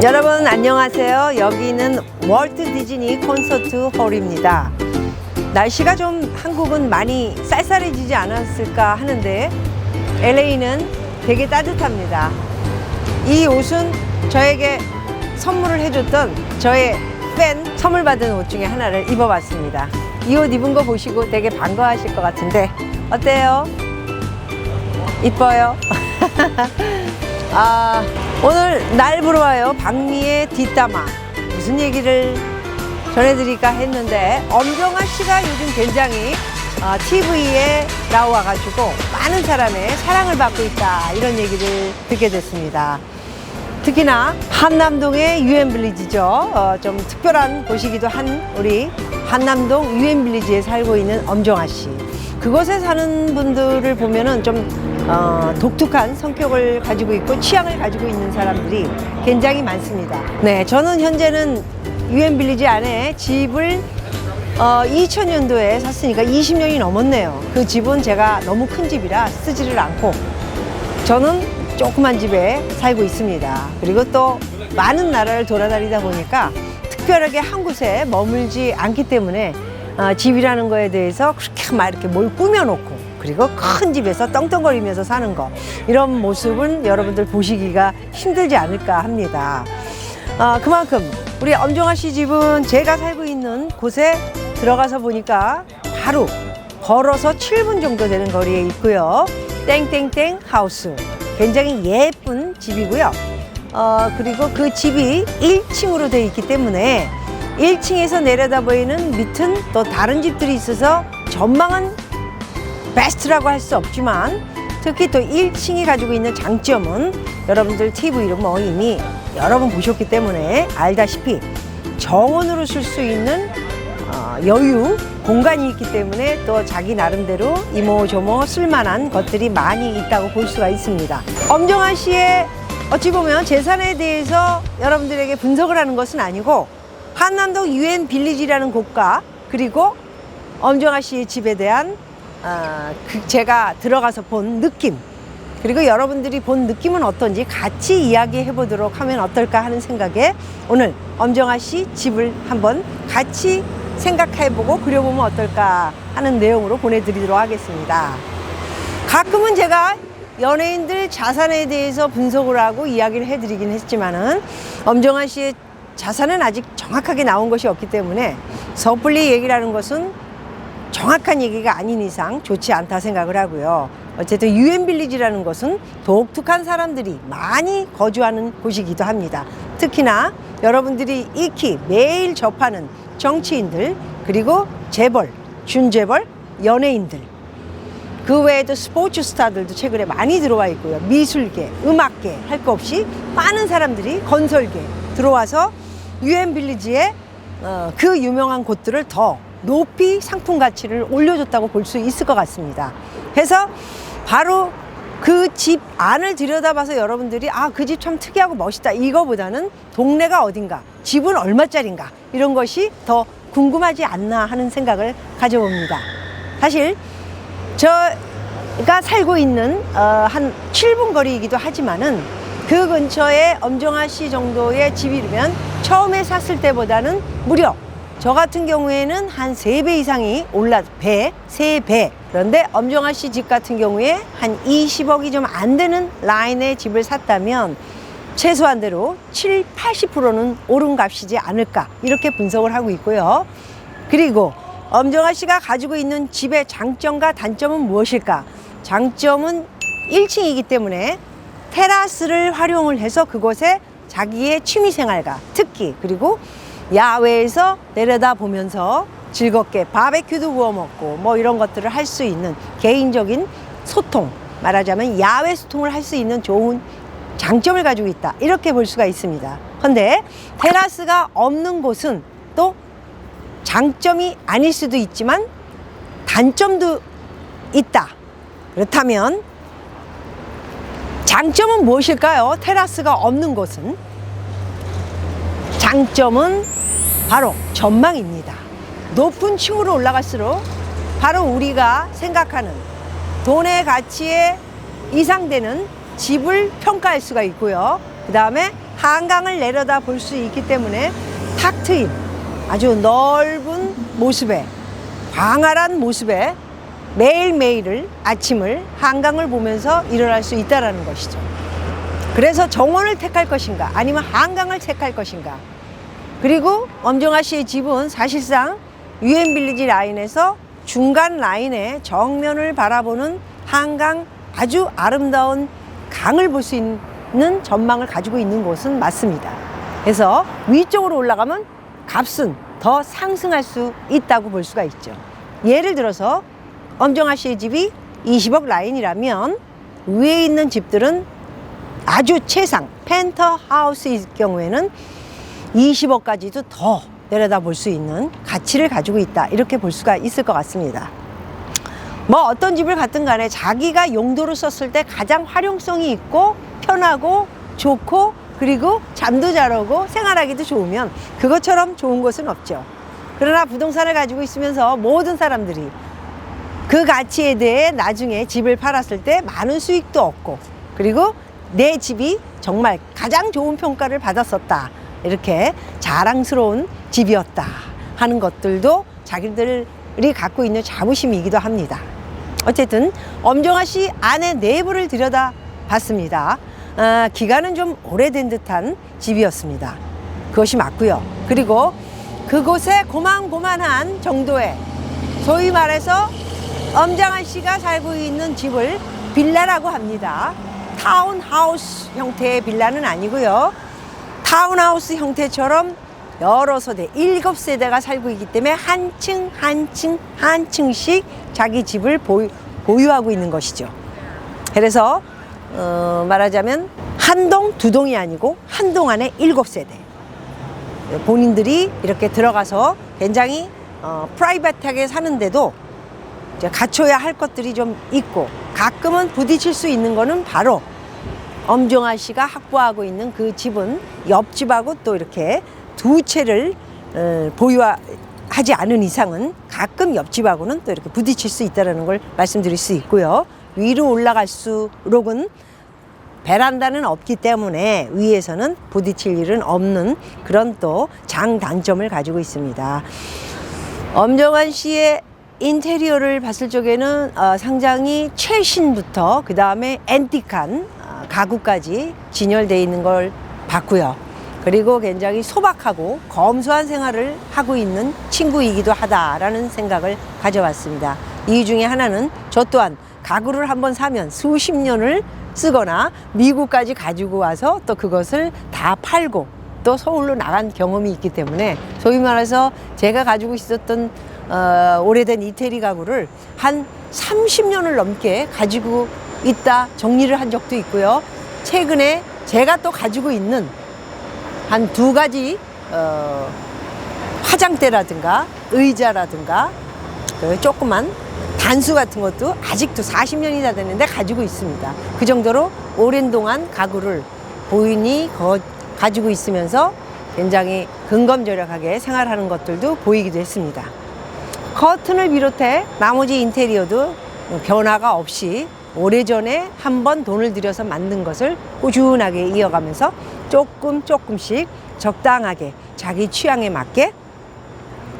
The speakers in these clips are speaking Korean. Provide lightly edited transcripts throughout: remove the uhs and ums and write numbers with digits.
여러분 안녕하세요. 여기는 월트 디즈니 콘서트 홀입니다. 날씨가 좀 한국은 많이 쌀쌀해지지 않았을까 하는데 LA는 되게 따뜻합니다. 이 옷은 저에게 선물을 해줬던 저의 팬 선물 받은 옷 중에 하나를 입어봤습니다. 이 옷 입은 거 보시고 되게 반가워하실 것 같은데 어때요? 이뻐요? 오늘 날 보러 와요. 박미의 뒷담화. 무슨 얘기를 전해드릴까 했는데 엄정화 씨가 요즘 굉장히 TV에 나와가지고 많은 사람의 사랑을 받고 있다 이런 얘기를 듣게 됐습니다. 특히나 한남동의 유엔빌리지죠. 좀 특별한 곳이기도 한 우리 한남동 유엔빌리지에 살고 있는 엄정화 씨. 그곳에 사는 분들을 보면은 좀 독특한 성격을 가지고 있고 취향을 가지고 있는 사람들이 굉장히 많습니다. 네, 저는 현재는 유엔빌리지 안에 집을 2000년도에 샀으니까 20년이 넘었네요. 그 집은 제가 너무 큰 집이라 쓰지를 않고 저는 조그만 집에 살고 있습니다. 그리고 또 많은 나라를 돌아다니다 보니까 특별하게 한 곳에 머물지 않기 때문에 집이라는 거에 대해서 그렇게 막 이렇게 뭘 꾸며놓고 그리고 큰 집에서 떵떵거리면서 사는 거 이런 모습은 여러분들 보시기가 힘들지 않을까 합니다. 그만큼 우리 엄정화 씨 집은 제가 살고 있는 곳에 들어가서 보니까 바로 걸어서 7분 정도 되는 거리에 있고요. 땡땡땡 하우스 굉장히 예쁜 집이고요. 그리고 그 집이 1층으로 되어 있기 때문에 1층에서 내려다 보이는 밑은 또 다른 집들이 있어서 전망은 베스트라고 할 수 없지만 특히 또 1층이 가지고 있는 장점은 여러분들 TV로 뭐 이미 여러 번 보셨기 때문에 알다시피 정원으로 쓸 수 있는 여유 공간이 있기 때문에 또 자기 나름대로 이모저모 쓸만한 것들이 많이 있다고 볼 수가 있습니다. 엄정화 씨의 어찌 보면 재산에 대해서 여러분들에게 분석을 하는 것은 아니고 한남동 유엔빌리지라는 곳과 그리고 엄정화 씨의 집에 대한 제가 들어가서 본 느낌 그리고 여러분들이 본 느낌은 어떤지 같이 이야기해 보도록 하면 어떨까 하는 생각에 오늘 엄정화 씨 집을 한번 같이 생각해 보고 그려보면 어떨까 하는 내용으로 보내드리도록 하겠습니다. 가끔은 제가 연예인들 자산에 대해서 분석을 하고 이야기를 해드리긴 했지만은 엄정화 씨의 자산은 아직 정확하게 나온 것이 없기 때문에 섣불리 얘기를 하는 것은 정확한 얘기가 아닌 이상 좋지 않다 생각을 하고요. 어쨌든 유엔빌리지라는 것은 독특한 사람들이 많이 거주하는 곳이기도 합니다. 특히나 여러분들이 익히 매일 접하는 정치인들 그리고 재벌, 준재벌, 연예인들 그 외에도 스포츠 스타들도 최근에 많이 들어와 있고요. 미술계, 음악계 할 거 없이 많은 사람들이 건설계 들어와서 유엔빌리지의 그 유명한 곳들을 더 높이 상품 가치를 올려줬다고 볼 수 있을 것 같습니다. 그래서 바로 그 집 안을 들여다봐서 여러분들이 그 집 참 특이하고 멋있다 이거보다는 동네가 어딘가 집은 얼마짜린가 이런 것이 더 궁금하지 않나 하는 생각을 가져봅니다. 사실 제가 살고 있는 한 7분 거리이기도 하지만은 그 근처에 엄정화 씨 정도의 집이면 처음에 샀을 때보다는 무려 저 같은 경우에는 한 3배 이상이 배, 3배. 그런데 엄정화 씨 집 같은 경우에 한 20억이 좀 안 되는 라인의 집을 샀다면 최소한대로 7, 80%는 오른 값이지 않을까 이렇게 분석을 하고 있고요. 그리고 엄정화 씨가 가지고 있는 집의 장점과 단점은 무엇일까? 장점은 1층이기 때문에 테라스를 활용을 해서 그곳에 자기의 취미생활과 특기 그리고 야외에서 내려다 보면서 즐겁게 바베큐도 구워 먹고 뭐 이런 것들을 할 수 있는 개인적인 소통 말하자면 야외 소통을 할 수 있는 좋은 장점을 가지고 있다 이렇게 볼 수가 있습니다. 그런데 테라스가 없는 곳은 또 장점이 아닐 수도 있지만 단점도 있다. 그렇다면 장점은 무엇일까요? 테라스가 없는 곳은 장점은 바로 전망입니다. 높은 층으로 올라갈수록 바로 우리가 생각하는 돈의 가치에 이상되는 집을 평가할 수가 있고요. 그 다음에 한강을 내려다 볼 수 있기 때문에 탁 트인 아주 넓은 모습에, 광활한 모습에 매일매일을 아침을 한강을 보면서 일어날 수 있다는 것이죠. 그래서 정원을 택할 것인가 아니면 한강을 택할 것인가. 그리고 엄정화 씨의 집은 사실상 유엔빌리지 라인에서 중간 라인에 정면을 바라보는 한강 아주 아름다운 강을 볼 수 있는 전망을 가지고 있는 곳은 맞습니다. 그래서 위쪽으로 올라가면 값은 더 상승할 수 있다고 볼 수가 있죠. 예를 들어서 엄정화 씨의 집이 20억 라인이라면 위에 있는 집들은 아주 최상 펜트하우스일 경우에는 20억까지도 더 내려다 볼 수 있는 가치를 가지고 있다, 이렇게 볼 수가 있을 것 같습니다. 뭐 어떤 집을 갖든 간에 자기가 용도로 썼을 때 가장 활용성이 있고 편하고 좋고 그리고 잠도 잘 오고 생활하기도 좋으면 그것처럼 좋은 곳은 없죠. 그러나 부동산을 가지고 있으면서 모든 사람들이 그 가치에 대해 나중에 집을 팔았을 때 많은 수익도 얻고, 그리고 내 집이 정말 가장 좋은 평가를 받았었다, 이렇게 자랑스러운 집이었다 하는 것들도 자기들이 갖고 있는 자부심이기도 합니다. 어쨌든 엄정화 씨 안의 내부를 들여다 봤습니다. 기간은 좀 오래된 듯한 집이었습니다. 그것이 맞고요. 그리고 그곳에 고만고만한 정도의, 소위 말해서 엄정화 씨가 살고 있는 집을 빌라라고 합니다. 타운하우스 형태의 빌라는 아니고요. 타운하우스 형태처럼 여러 세대, 7세대가 살고 있기 때문에 한 층씩 자기 집을 보유하고 있는 것이죠. 그래서 말하자면 한 동, 두 동이 아니고 한 동 안에 7세대. 본인들이 이렇게 들어가서 굉장히 프라이빗하게 사는데도 이제 갖춰야 할 것들이 좀 있고, 가끔은 부딪힐 수 있는 거는 바로 엄정화 씨가 확보하고 있는 그 집은 옆집하고 또 이렇게 두 채를 보유하지 않은 이상은 가끔 옆집하고는 또 이렇게 부딪힐 수 있다는 걸 말씀드릴 수 있고요. 위로 올라갈수록은 베란다는 없기 때문에 위에서는 부딪힐 일은 없는 그런 또 장단점을 가지고 있습니다. 엄정화 씨의 인테리어를 봤을 적에는 상당히 최신부터 그 다음에 앤틱한 가구까지 진열되어 있는 걸 봤고요. 그리고 굉장히 소박하고 검소한 생활을 하고 있는 친구이기도 하다라는 생각을 가져봤습니다. 이유 중에 하나는 저 또한 가구를 한번 사면 수십 년을 쓰거나 미국까지 가지고 와서 또 그것을 다 팔고 또 서울로 나간 경험이 있기 때문에, 소위 말해서 제가 가지고 있었던 오래된 이태리 가구를 한 30년을 넘게 가지고 있다 정리를 한 적도 있고요. 최근에 제가 또 가지고 있는 한 2가지 화장대라든가 의자라든가 조그만 단수 같은 것도 아직도 40년이 다 됐는데 가지고 있습니다. 그 정도로 오랜 동안 가구를 본인이 가지고 있으면서 굉장히 근검절약하게 생활하는 것들도 보이기도 했습니다. 커튼을 비롯해 나머지 인테리어도 변화가 없이 오래전에 한번 돈을 들여서 만든 것을 꾸준하게 이어가면서 조금씩 적당하게 자기 취향에 맞게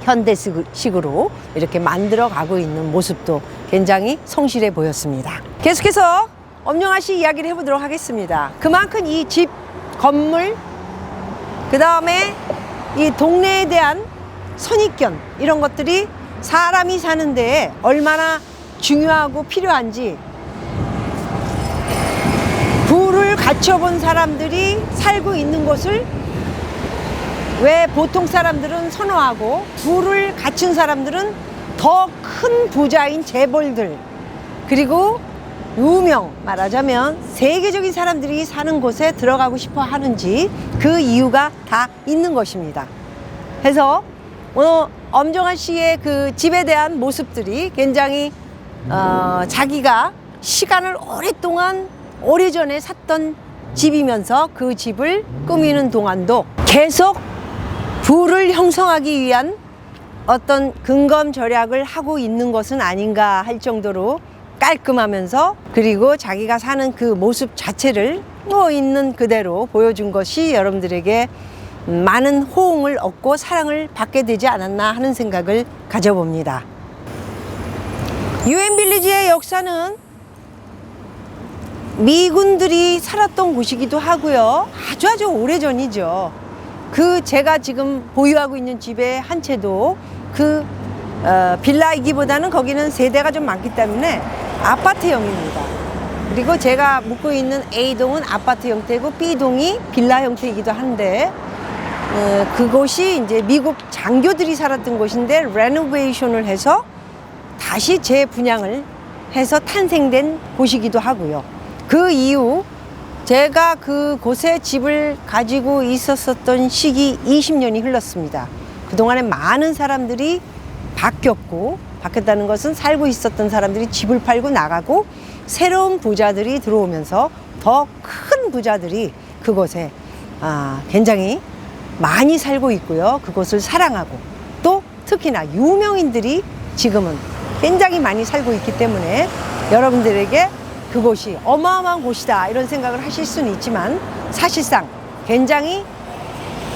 현대식으로 이렇게 만들어 가고 있는 모습도 굉장히 성실해 보였습니다. 계속해서 엄정화 씨 이야기를 해보도록 하겠습니다. 그만큼 이 집, 건물, 그 다음에 이 동네에 대한 선입견, 이런 것들이 사람이 사는 데에 얼마나 중요하고 필요한지 부를 갖춰본 사람들이 살고 있는 곳을 왜 보통 사람들은 선호하고, 부를 갖춘 사람들은 더 큰 부자인 재벌들, 그리고 유명, 말하자면 세계적인 사람들이 사는 곳에 들어가고 싶어 하는지 그 이유가 다 있는 것입니다. 그래서 오늘 엄정화 씨의 그 집에 대한 모습들이 굉장히 자기가 시간을 오랫동안 오래전에 샀던 집이면서 그 집을 꾸미는 동안도 계속 부를 형성하기 위한 어떤 근검절약을 하고 있는 것은 아닌가 할 정도로 깔끔하면서, 그리고 자기가 사는 그 모습 자체를 있는 그대로 보여준 것이 여러분들에게 많은 호응을 얻고 사랑을 받게 되지 않았나 하는 생각을 가져봅니다. UN 빌리지의 역사는 미군들이 살았던 곳이기도 하고요. 아주 오래전이죠. 제가 지금 보유하고 있는 집의 한 채도 빌라이기보다는 거기는 세대가 좀 많기 때문에 아파트형입니다. 그리고 제가 묵고 있는 A동은 아파트 형태고 B동이 빌라 형태이기도 한데 그곳이 이제 미국 장교들이 살았던 곳인데 레노베이션을 해서 다시 재분양을 해서 탄생된 곳이기도 하고요. 그 이후 제가 그곳에 집을 가지고 있었던 시기 20년이 흘렀습니다. 그동안에 많은 사람들이 바뀌었다는 것은 살고 있었던 사람들이 집을 팔고 나가고 새로운 부자들이 들어오면서 더 큰 부자들이 그곳에 굉장히 많이 살고 있고요. 그곳을 사랑하고 또 특히나 유명인들이 지금은 굉장히 많이 살고 있기 때문에 여러분들에게 그곳이 어마어마한 곳이다 이런 생각을 하실 수는 있지만 사실상 굉장히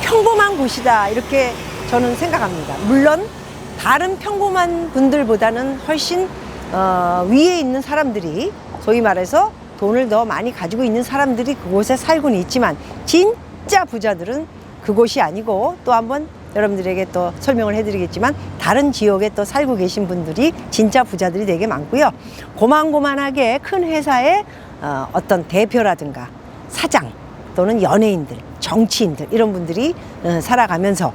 평범한 곳이다 이렇게 저는 생각합니다. 물론 다른 평범한 분들보다는 훨씬 위에 있는 사람들이 소위 말해서 돈을 더 많이 가지고 있는 사람들이 그곳에 살고는 있지만 진짜 부자들은 그곳이 아니고 또 한번 여러분들에게 또 설명을 해드리겠지만 다른 지역에 또 살고 계신 분들이 진짜 부자들이 되게 많고요. 고만고만하게 큰 회사의 어떤 대표라든가 사장 또는 연예인들, 정치인들 이런 분들이 살아가면서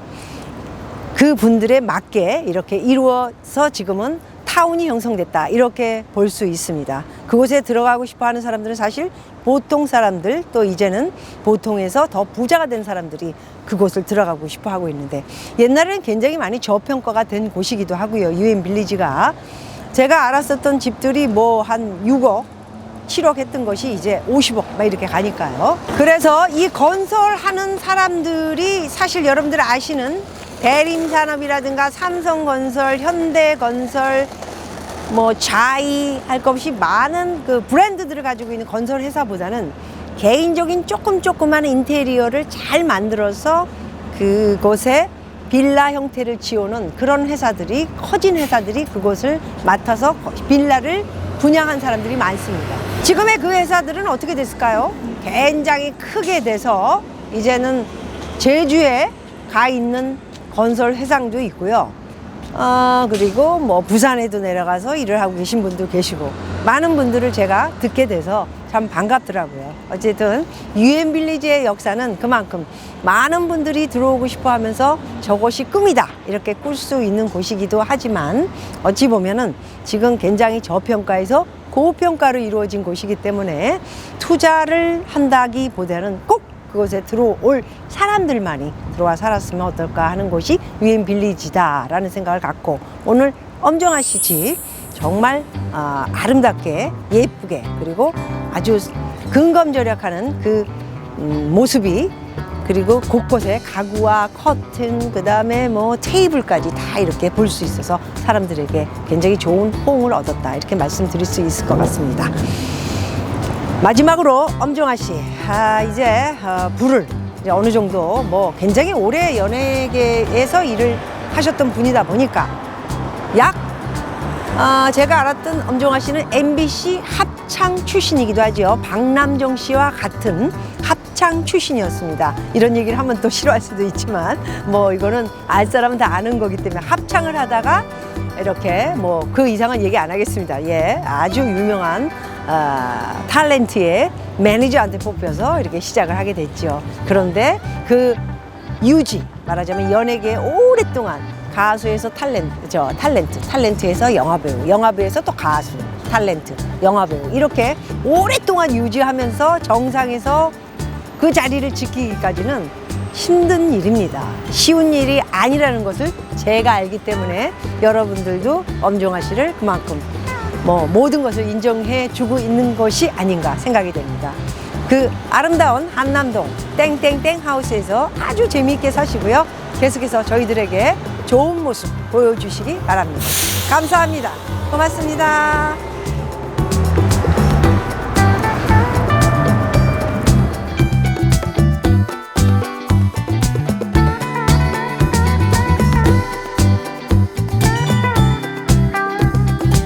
그 분들에 맞게 이렇게 이루어서 지금은 타운이 형성됐다 이렇게 볼 수 있습니다. 그곳에 들어가고 싶어 하는 사람들은 사실 보통 사람들 또 이제는 보통에서 더 부자가 된 사람들이 그곳을 들어가고 싶어 하고 있는데 옛날에는 굉장히 많이 저평가가 된 곳이기도 하고요. UN 빌리지가 제가 알았었던 집들이 뭐 한 6억 7억 했던 것이 이제 50억 막 이렇게 가니까요. 그래서 이 건설하는 사람들이 사실 여러분들 아시는 대림산업이라든가 삼성건설, 현대건설, 뭐 자이 할 것 없이 많은 그 브랜드들을 가지고 있는 건설 회사보다는 개인적인 조그마한 인테리어를 잘 만들어서 그곳에 빌라 형태를 지어놓은 그런 회사들이 커진 회사들이 그곳을 맡아서 빌라를 분양한 사람들이 많습니다. 지금의 그 회사들은 어떻게 됐을까요? 굉장히 크게 돼서 이제는 제주에 가 있는 건설 회사도 있고요. 그리고 뭐 부산에도 내려가서 일을 하고 계신 분도 계시고 많은 분들을 제가 듣게 돼서 참 반갑더라고요. 어쨌든 UN 빌리지의 역사는 그만큼 많은 분들이 들어오고 싶어 하면서 저곳이 꿈이다 이렇게 꿀 수 있는 곳이기도 하지만 어찌 보면은 지금 굉장히 저평가에서 고평가로 이루어진 곳이기 때문에 투자를 한다기보다는 꼭 그곳에 들어올 사람들만이 들어와 살았으면 어떨까 하는 곳이 UN 빌리지다라는 생각을 갖고 오늘 엄정아 씨 집 정말 아름답게 예쁘게 그리고 아주 근검절약하는 그 모습이 그리고 곳곳에 가구와 커튼 그다음에 뭐 테이블까지 다 이렇게 볼 수 있어서 사람들에게 굉장히 좋은 호응을 얻었다 이렇게 말씀드릴 수 있을 것 같습니다. 마지막으로 엄정아 씨, 이제 부를 이제 어느 정도 뭐 굉장히 오래 연예계에서 일을 하셨던 분이다 보니까 제가 알았던 엄정아 씨는 MBC 합창 출신이기도 하죠. 박남정 씨와 같은 합창 출신이었습니다. 이런 얘기를 하면 또 싫어할 수도 있지만 뭐 이거는 알 사람은 다 아는 거기 때문에 합창을 하다가 이렇게 뭐 그 이상은 얘기 안 하겠습니다. 예, 아주 유명한 탤런트의 매니저한테 뽑혀서 이렇게 시작을 하게 됐죠. 그런데 그 말하자면 연예계에 오랫동안 가수에서 탤런트에서 영화배우, 영화배우에서 또 가수, 탤런트, 영화배우 이렇게 오랫동안 유지하면서 정상에서 그 자리를 지키기까지는 힘든 일입니다. 쉬운 일이 아니라는 것을 제가 알기 때문에 여러분들도 엄정아 씨를 그만큼 뭐 모든 것을 인정해 주고 있는 것이 아닌가 생각이 됩니다. 그 아름다운 한남동 땡땡땡 하우스에서 아주 재미있게 사시고요. 계속해서 저희들에게 좋은 모습 보여주시기 바랍니다. 감사합니다. 고맙습니다.